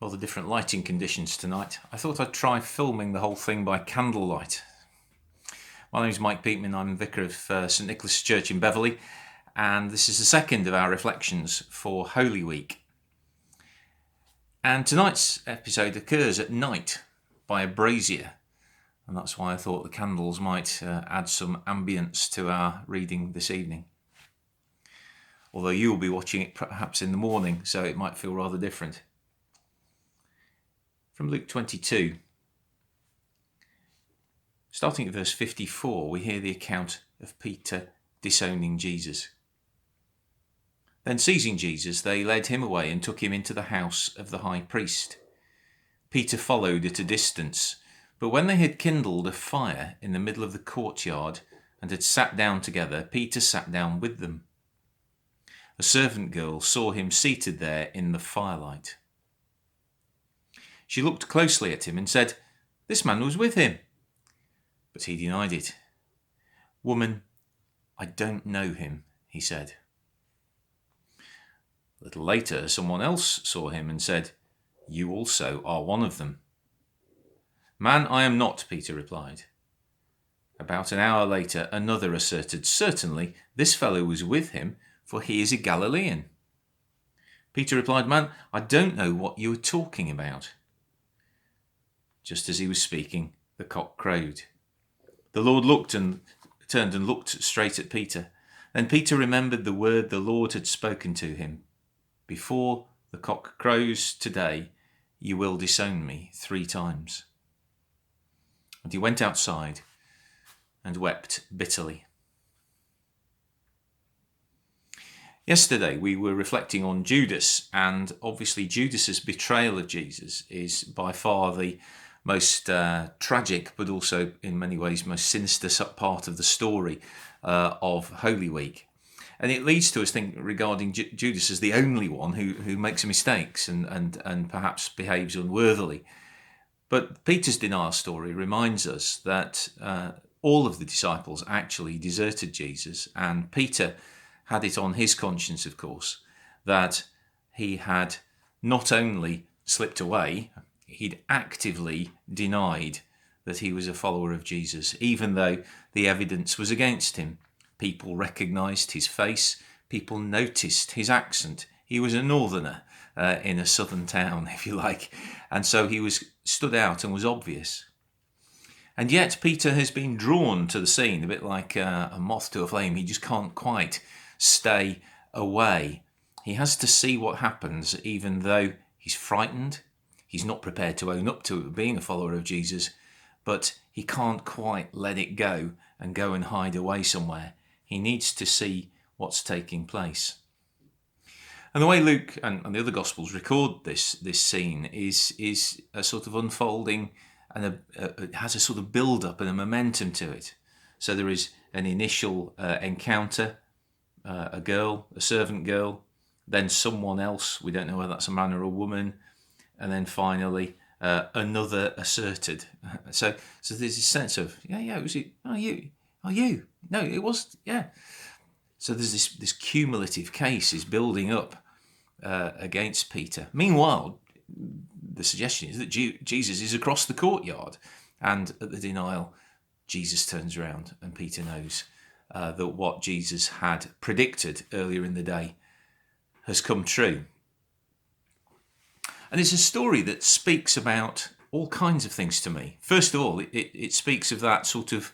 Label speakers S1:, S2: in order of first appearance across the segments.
S1: Rather different lighting conditions tonight. I thought I'd try filming the whole thing by candlelight. My name is Mike Peatman. I'm vicar of St Nicholas Church in Beverley, and this is the second of our reflections for Holy Week. And tonight's episode occurs at night by a brazier, and that's why I thought the candles might add some ambience to our reading this evening. Although you will be watching it perhaps in the morning, so it might feel rather different. From Luke 22, starting at verse 54, we hear the account of Peter disowning Jesus. Then seizing Jesus, they led him away and took him into the house of the high priest. Peter followed at a distance, but when they had kindled a fire in the middle of the courtyard and had sat down together, Peter sat down with them. A servant girl saw him seated there in the firelight. She looked closely at him and said, "This man was with him." But he denied it. "Woman, I don't know him," he said. A little later, someone else saw him and said, "You also are one of them." "Man, I am not," Peter replied. About an hour later, another asserted, "Certainly, this fellow was with him, for he is a Galilean." Peter replied, "Man, I don't know what you are talking about." Just as he was speaking, the cock crowed. The Lord turned and looked straight at Peter. Then Peter remembered the word the Lord had spoken to him. "Before the cock crows today, you will disown me 3 times. And he went outside and wept bitterly. Yesterday we were reflecting on Judas, and obviously Judas's betrayal of Jesus is by far the most tragic, but also in many ways most sinister part of the story of Holy Week. And it leads to us thinking regarding Judas as the only one who makes mistakes and perhaps behaves unworthily. But Peter's denial story reminds us that all of the disciples actually deserted Jesus, and Peter had it on his conscience, of course, that he had not only slipped away, he'd actively denied that he was a follower of Jesus, even though the evidence was against him. People recognised his face, people noticed his accent. He was a northerner in a southern town, if you like, and so he was stood out and was obvious. And yet Peter has been drawn to the scene, a bit like a moth to a flame. He just can't quite stay away. He has to see what happens, even though he's frightened. He's not prepared to own up to being a follower of Jesus, but he can't quite let it go and hide away somewhere. He needs to see what's taking place. And the way Luke and the other Gospels record this scene is a sort of unfolding, and it has a sort of build-up and a momentum to it. So there is an initial encounter, a servant girl, then someone else, we don't know whether that's a man or a woman, and then finally another asserted. So there's this sense of, it was it. You. No, it was, yeah. So there's this cumulative case is building up against Peter. Meanwhile, the suggestion is that Jesus is across the courtyard, and at the denial, Jesus turns around and Peter knows that what Jesus had predicted earlier in the day has come true. And it's a story that speaks about all kinds of things to me. First of all, it speaks of that sort of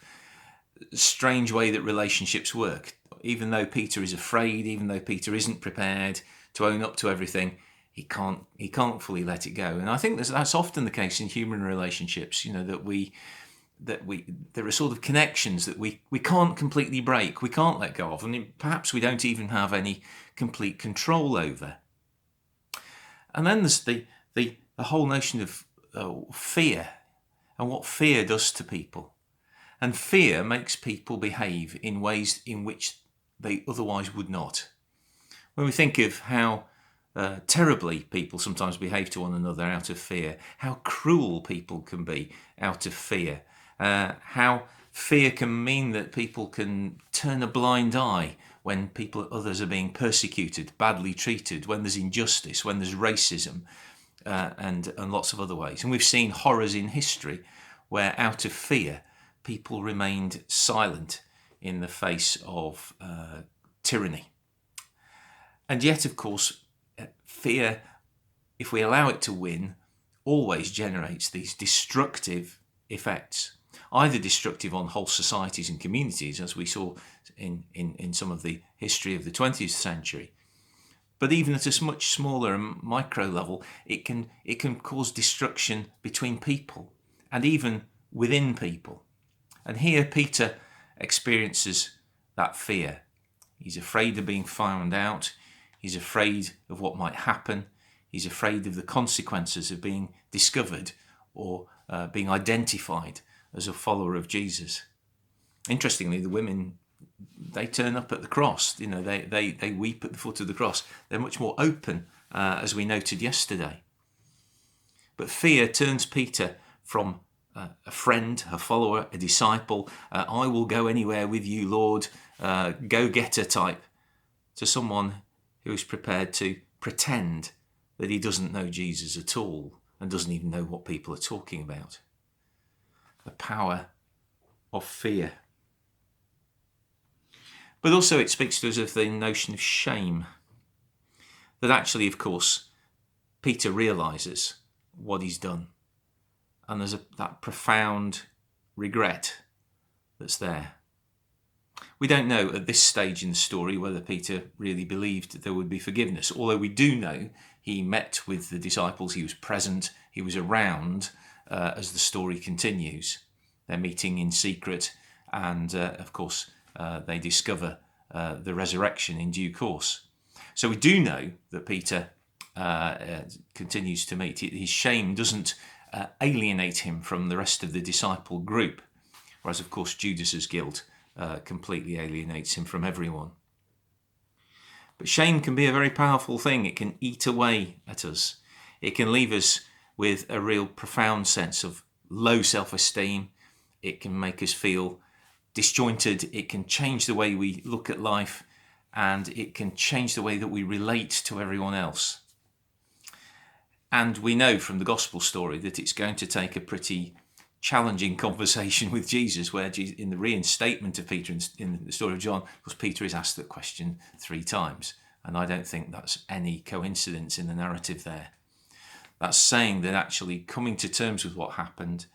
S1: strange way that relationships work. Even though Peter is afraid, even though Peter isn't prepared to own up to everything, he can't fully let it go. And I think that's often the case in human relationships. That there are sort of connections that we can't completely break, we can't let go of, and perhaps we don't even have any complete control over. And then there's the whole notion of fear and what fear does to people. And fear makes people behave in ways in which they otherwise would not. When we think of how terribly people sometimes behave to one another out of fear, how cruel people can be out of fear, how fear can mean that people can turn a blind eye when others are being persecuted, badly treated, when there's injustice, when there's racism, and lots of other ways. And we've seen horrors in history where out of fear people remained silent in the face of tyranny. And yet, of course, fear, if we allow it to win, always generates these destructive effects, either destructive on whole societies and communities, as we saw in some of the history of the 20th century, but even at a much smaller and micro level, it can cause destruction between people and even within people. And here Peter experiences that fear. He's afraid of being found out. He's afraid of what might happen. He's afraid of the consequences of being discovered or being identified as a follower of Jesus. Interestingly, the women, they turn up at the cross. You know, they weep at the foot of the cross. They're much more open, as we noted yesterday. But fear turns Peter from a friend, a follower, a disciple, I will go anywhere with you, Lord, go-getter type, to someone who is prepared to pretend that he doesn't know Jesus at all and doesn't even know what people are talking about. The power of fear. But also it speaks to us of the notion of shame. That actually, of course, Peter realises what he's done. And there's that profound regret that's there. We don't know at this stage in the story whether Peter really believed that there would be forgiveness, although we do know he met with the disciples, he was present, he was around as the story continues. They're meeting in secret and, of course, they discover the resurrection in due course. So we do know that Peter continues to meet. His shame doesn't alienate him from the rest of the disciple group, whereas, of course, Judas's guilt completely alienates him from everyone. But shame can be a very powerful thing. It can eat away at us. It can leave us with a real profound sense of low self-esteem. It can make us feel disjointed. It can change the way we look at life, and it can change the way that we relate to everyone else. And we know from the gospel story that it's going to take a pretty challenging conversation with Jesus, where in the reinstatement of Peter in the story of John, because Peter is asked that question 3 times. And I don't think that's any coincidence in the narrative there. That's saying that actually coming to terms with what happened,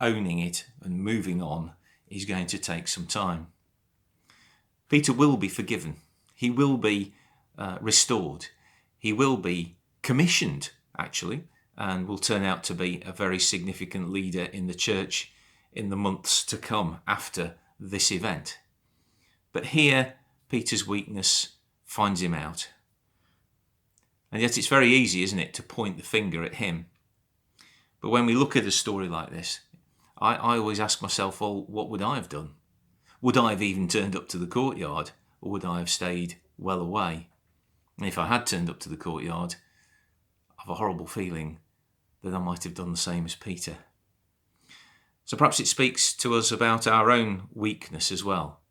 S1: owning it and moving on is going to take some time. Peter will be forgiven. He will be restored. He will be commissioned, actually, and will turn out to be a very significant leader in the church in the months to come after this event. But here, Peter's weakness finds him out. And yet it's very easy, isn't it, to point the finger at him. But when we look at a story like this, I always ask myself, well, what would I have done? Would I have even turned up to the courtyard, or would I have stayed well away? And if I had turned up to the courtyard, I have a horrible feeling that I might have done the same as Peter. So perhaps it speaks to us about our own weakness as well.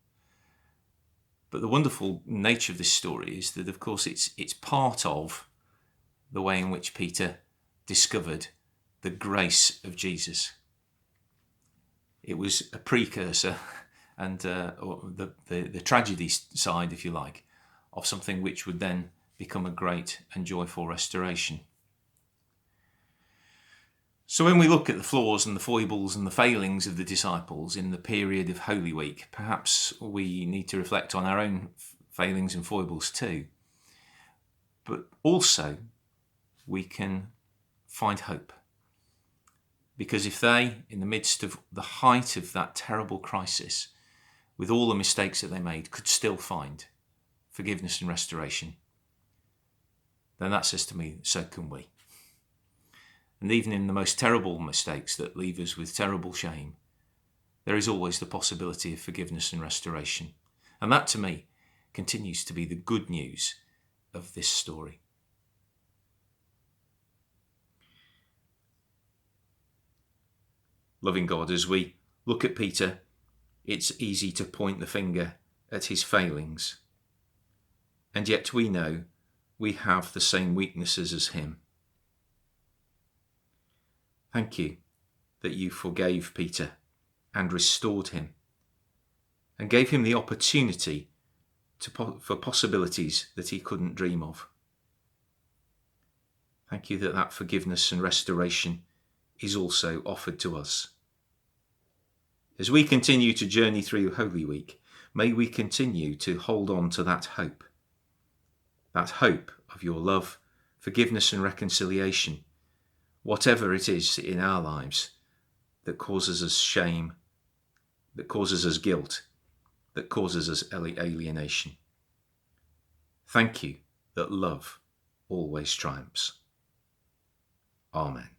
S1: But the wonderful nature of this story is that, of course, it's part of the way in which Peter discovered the grace of Jesus. It was a precursor and the tragedy side, if you like, of something which would then become a great and joyful restoration. So when we look at the flaws and the foibles and the failings of the disciples in the period of Holy Week, perhaps we need to reflect on our own failings and foibles too. But also we can find hope. Because if they, in the midst of the height of that terrible crisis, with all the mistakes that they made, could still find forgiveness and restoration, then that says to me, so can we. And even in the most terrible mistakes that leave us with terrible shame, there is always the possibility of forgiveness and restoration. And that, to me, continues to be the good news of this story. Loving God, as we look at Peter, it's easy to point the finger at his failings. And yet we know we have the same weaknesses as him. Thank you that you forgave Peter and restored him and gave him the opportunity for possibilities that he couldn't dream of. Thank you that that forgiveness and restoration is also offered to us. As we continue to journey through Holy Week, may we continue to hold on to that hope of your love, forgiveness and reconciliation, whatever it is in our lives that causes us shame, that causes us guilt, that causes us alienation. Thank you that love always triumphs. Amen.